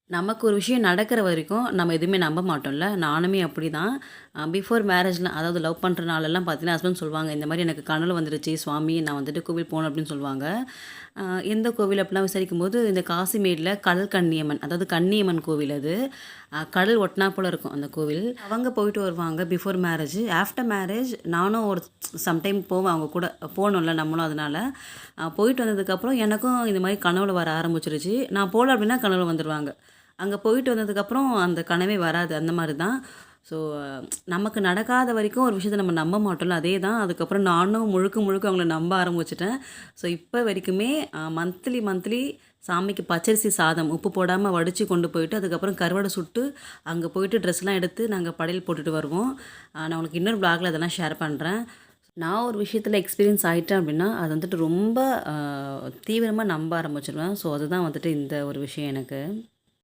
நமக்கு ஒரு விஷயம் நடக்கிற வரைக்கும் நம்ம எதுவுமே நம்ப மாட்டோம்ல. நானுமே அப்படிதான். பிஃபோர் மேரேஜ்லாம் அதாவது லவ் பண்ற நாளெல்லாம் பார்த்தீங்கன்னா, ஹஸ்பண்ட் சொல்லுவாங்க, "இந்த மாரி எனக்கு கனவுல வந்துருச்சு சுவாமி, நான் வந்துட்டு கோவில் போணும்." அப்படின்னு சொல்லுவாங்க. எந்த கோவில் அப்படிலாம் விசாரிக்கும்போது, இந்த காசிமேட்ல கடல் கன்னியம்மன், அதாவது கன்னியம்மன் கோவில் அது. கடல் ஒட்டுனாப்புல இருக்கும் அந்த கோவில். அவங்க போயிட்டு வருவாங்க பிஃபோர் மேரேஜ். ஆஃப்டர் மேரேஜ் நானும் ஒரு சம்டைம் போவேன் அவங்க கூட. போகணும்ல நம்மளும் அதனால. போயிட்டு வந்ததுக்கப்புறம் எனக்கும் இந்த மாரி கனவுல வர ஆரம்பிச்சுருச்சு. நான் போல அப்படின்னா கனவுல வந்துருவாங்க. அங்க போயிட்டு வந்ததுக்கப்புறம் அந்த கனவே வராது. அந்த மாரி தான். ஸோ நமக்கு நடக்காத வரைக்கும் ஒரு விஷயத்த நம்ம நம்ப மாட்டோம்ல. அதே தான். அதுக்கப்புறம் நானும் முழுக்க முழுக்க அவங்கள நம்ப ஆரம்பிச்சுட்டேன். ஸோ இப்போ வரைக்குமே மந்த்லி மந்த்லி சாமிக்கு பச்சரிசி சாதம் உப்பு போடாம வடிச்சு கொண்டு போயிட்டு, அதுக்கப்புறம் கருவாடு சுட்டு, அங்க போயிட்டு ட்ரெஸ்லாம் எடுத்து நாங்க படையல் போட்டுட்டு வருவோம். நான் உங்களுக்கு இன்னொரு வ்ளாக்ல அதெல்லாம் ஷேர் பண்றேன். நான் ஒரு விஷயத்துல எக்ஸ்பீரியன்ஸ் ஆயிட்டேன் அப்படின்னா, அது வந்துட்டு ரொம்ப தீவிரமா நம்ப ஆரம்பிச்சுருவேன். ஸோ அதுதான் வந்துட்டு இந்த ஒரு விஷயம் எனக்கு.